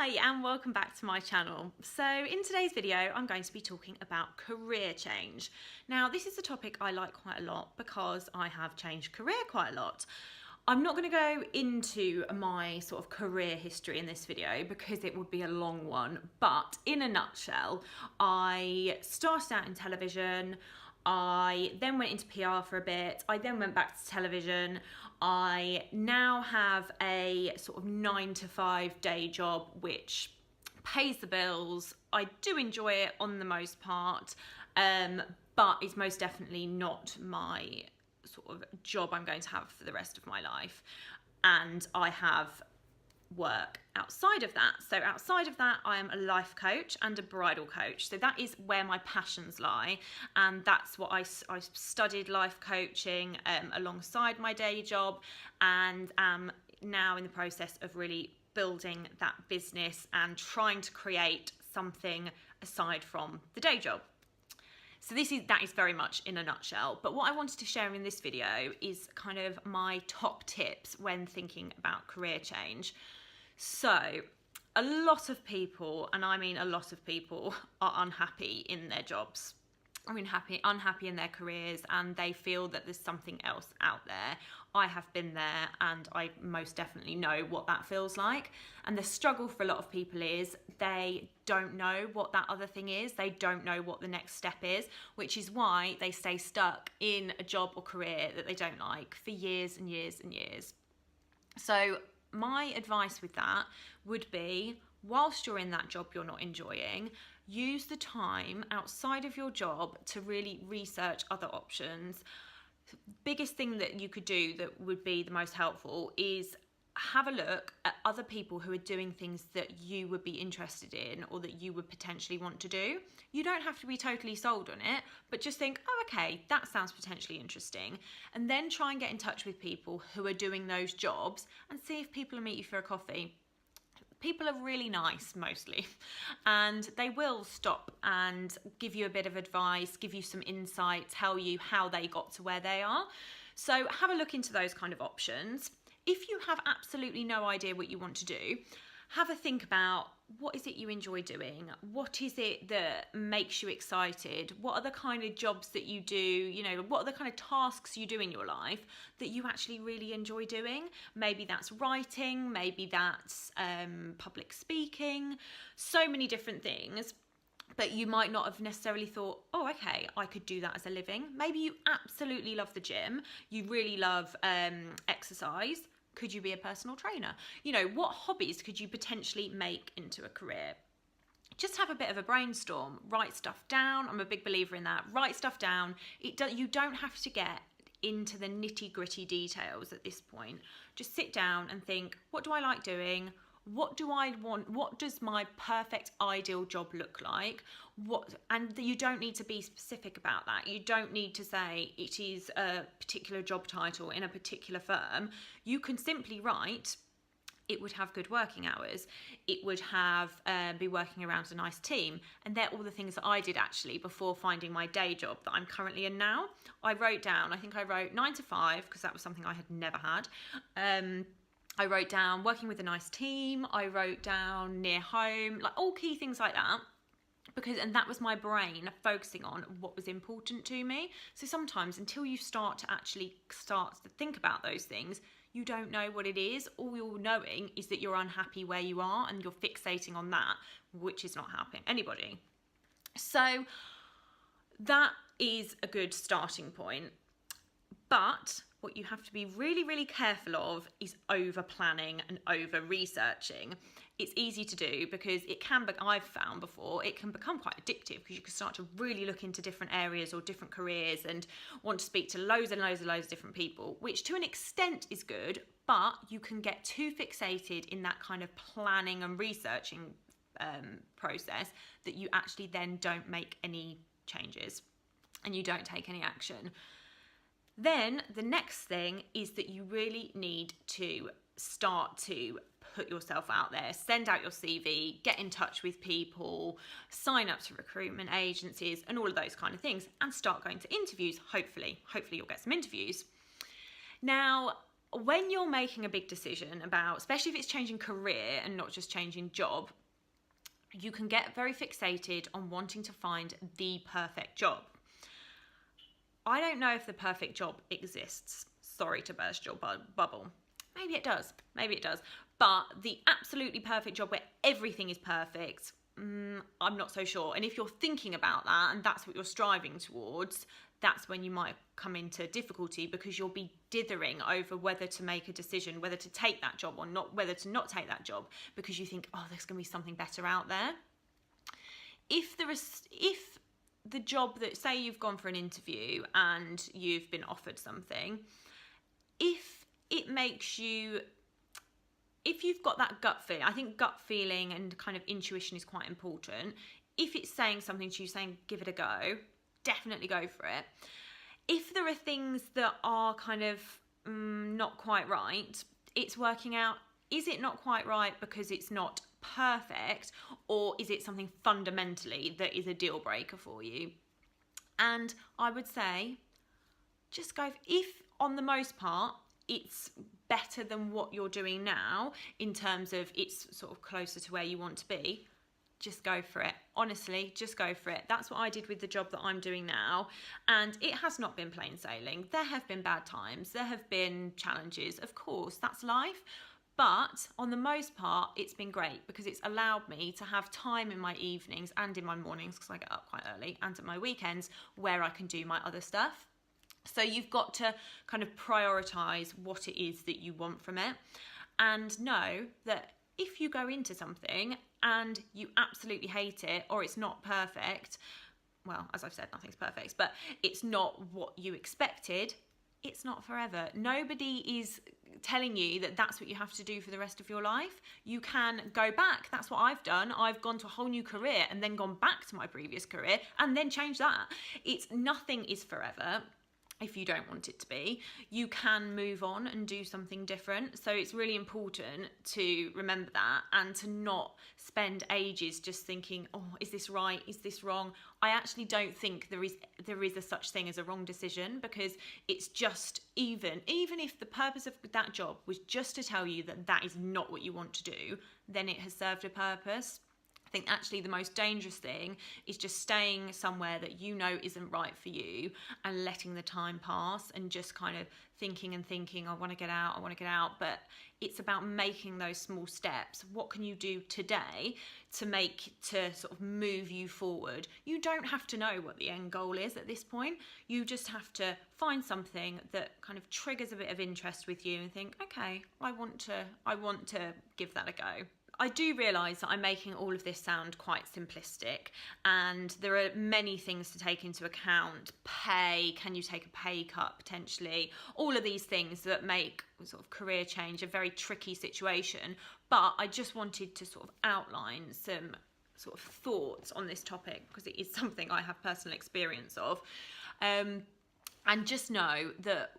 Hi and welcome back to my channel. So in today's video I'm going to be talking about career change. Now this is a topic I like quite a lot because I have changed career quite a lot. I'm not going to go into my sort of career history in this video because it would be a long one, but in a nutshell, I started out in television. I then went into PR for a bit. I then went back to television. I now have a sort of 9-to-5 day job which pays the bills. I do enjoy it on the most part, but it's most definitely not my sort of job I'm going to have for the rest of my life. And I have work outside of that. So outside of that, I am a life coach and a bridal coach. So that is where my passions lie, and that's what I studied life coaching alongside my day job, and am now in the process of really building that business and trying to create something aside from the day job. So that is very much in a nutshell. But what I wanted to share in this video is kind of my top tips when thinking about career change. So a lot of people, and I mean a lot of people, are unhappy in their jobs. I mean unhappy in their careers, and they feel that there's something else out there. I have been there and I most definitely know what that feels like. And the struggle for a lot of people is they don't know what that other thing is. They don't know what the next step is, which is why they stay stuck in a job or career that they don't like for years and years and years. So my advice with that would be, whilst you're in that job you're not enjoying, use the time outside of your job to really research other options. Biggest thing that you could do that would be the most helpful is have a look at other people who are doing things that you would be interested in or that you would potentially want to do. You don't have to be totally sold on it, but just think, oh, okay, that sounds potentially interesting. And then try and get in touch with people who are doing those jobs and see if people will meet you for a coffee. People are really nice mostly, and they will stop and give you a bit of advice, give you some insight, tell you how they got to where they are. So have a look into those kind of options. If you have absolutely no idea what you want to do, have a think about, what is it you enjoy doing? What is it that makes you excited? What are the kind of jobs that you do? You know, what are the kind of tasks you do in your life that you actually really enjoy doing? Maybe that's writing, maybe that's public speaking, so many different things. But you might not have necessarily thought, oh, okay, I could do that as a living. Maybe you absolutely love the gym. You really love exercise. Could you be a personal trainer? You know, what hobbies could you potentially make into a career? Just have a bit of a brainstorm. Write stuff down. I'm a big believer in that. Write stuff down. You don't have to get into the nitty-gritty details at this point. Just sit down and think, what do I like doing? What do I want? What does my perfect ideal job look like? And you don't need to be specific about that. You don't need to say it is a particular job title in a particular firm. You can simply write, it would have good working hours. It would have be working around a nice team. And they're all the things that I did actually before finding my day job that I'm currently in now. I wrote down, I think I wrote 9 to 5 because that was something I had never had. I wrote down working with a nice team. I wrote down near home, like all key things like that. And that was my brain focusing on what was important to me. So sometimes until you start to think about those things, you don't know what it is. All you're knowing is that you're unhappy where you are and you're fixating on that, which is not helping anybody. So that is a good starting point. But what you have to be really, really careful of is over planning and over researching. It's easy to do because I've found before, it can become quite addictive because you can start to really look into different areas or different careers and want to speak to loads and loads and loads of different people, which to an extent is good, but you can get too fixated in that kind of planning and researching process that you actually then don't make any changes and you don't take any action. Then the next thing is that you really need to start to put yourself out there, send out your CV, get in touch with people, sign up to recruitment agencies and all of those kind of things and start going to interviews. Hopefully you'll get some interviews. Now, when you're making a big decision about, especially if it's changing career and not just changing job, you can get very fixated on wanting to find the perfect job. I don't know if the perfect job exists. Sorry to burst your bubble. Maybe it does. Maybe it does. But the absolutely perfect job where everything is perfect, I'm not so sure. And if you're thinking about that and that's what you're striving towards, that's when you might come into difficulty, because you'll be dithering over whether to make a decision, whether to take that job or not, whether to not take that job, because you think, oh, there's going to be something better out there. If the job that, say you've gone for an interview and you've been offered something, if it makes you, if you've got that gut feeling, I think gut feeling and kind of intuition is quite important. If it's saying something to you, saying give it a go, definitely go for it. If there are things that are kind of not quite right, it's working out, is it not quite right because it's not perfect, or is it something fundamentally that is a deal breaker for you? And I would say just go, if on the most part it's better than what you're doing now in terms of it's sort of closer to where you want to be, just go for it. Honestly, just go for it. That's what I did with the job that I'm doing now. And it has not been plain sailing. There have been bad times. There have been challenges. Of course, that's life. But on the most part, it's been great, because it's allowed me to have time in my evenings and in my mornings, because I get up quite early, and at my weekends where I can do my other stuff. So you've got to kind of prioritise what it is that you want from it, and know that if you go into something and you absolutely hate it, or it's not perfect, well, as I've said, nothing's perfect, but it's not what you expected, it's not forever. Nobody is telling you that that's what you have to do for the rest of your life. You can go back. That's what I've done. I've gone to a whole new career and then gone back to my previous career and then changed that. Nothing is forever. If you don't want it to be, you can move on and do something different. So it's really important to remember that, and to not spend ages just thinking, oh, is this right? Is this wrong? I actually don't think there is a such thing as a wrong decision, because it's just, even if the purpose of that job was just to tell you that that is not what you want to do, then it has served a purpose. I think actually the most dangerous thing is just staying somewhere that you know isn't right for you and letting the time pass and just kind of thinking, I want to get out. But it's about making those small steps. What can you do today to sort of move you forward? You don't have to know what the end goal is at this point. You just have to find something that kind of triggers a bit of interest with you and think, okay, I want to give that a go. I do realise that I'm making all of this sound quite simplistic, and there are many things to take into account. Pay, can you take a pay cut potentially? All of these things that make sort of career change a very tricky situation. But I just wanted to sort of outline some sort of thoughts on this topic, because it is something I have personal experience of. And just know that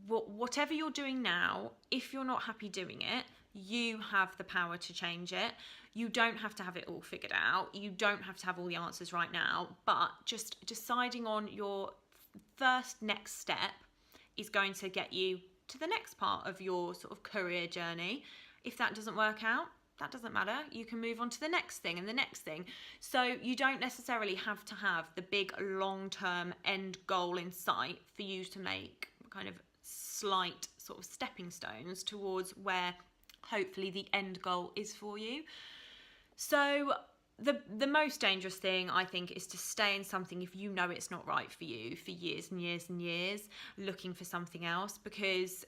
whatever you're doing now, if you're not happy doing it, you have the power to change it. You don't have to have it all figured out. You don't have to have all the answers right now, but just deciding on your first next step is going to get you to the next part of your sort of career journey. If that doesn't work out, that doesn't matter. You can move on to the next thing and the next thing. So you don't necessarily have to have the big long-term end goal in sight for you to make kind of slight sort of stepping stones towards where hopefully the end goal is for you. So the most dangerous thing, I think, is to stay in something if you know it's not right for you for years and years and years, looking for something else, because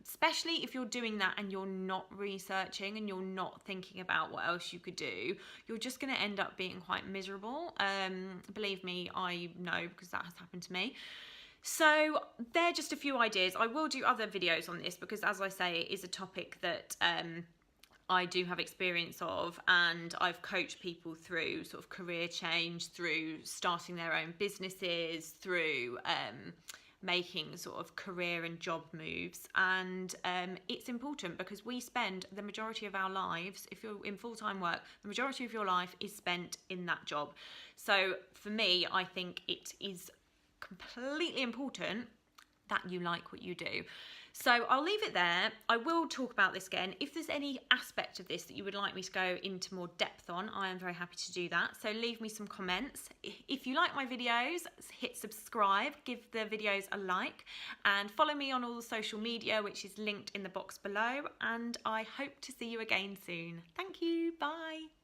especially if you're doing that and you're not researching and you're not thinking about what else you could do, you're just going to end up being quite miserable. Believe me, I know, because that has happened to me. So they're just a few ideas. I will do other videos on this, because as I say, it is a topic that I do have experience of, and I've coached people through sort of career change, through starting their own businesses, through making sort of career and job moves. And it's important, because we spend the majority of our lives, if you're in full-time work, the majority of your life is spent in that job. So for me, I think it is completely important that you like what you do. So I'll leave it there. I will talk about this again. If there's any aspect of this that you would like me to go into more depth on, I am very happy to do that. So leave me some comments. If you like my videos, hit subscribe, give the videos a like, and follow me on all the social media, which is linked in the box below. And I hope to see you again soon. Thank you. Bye.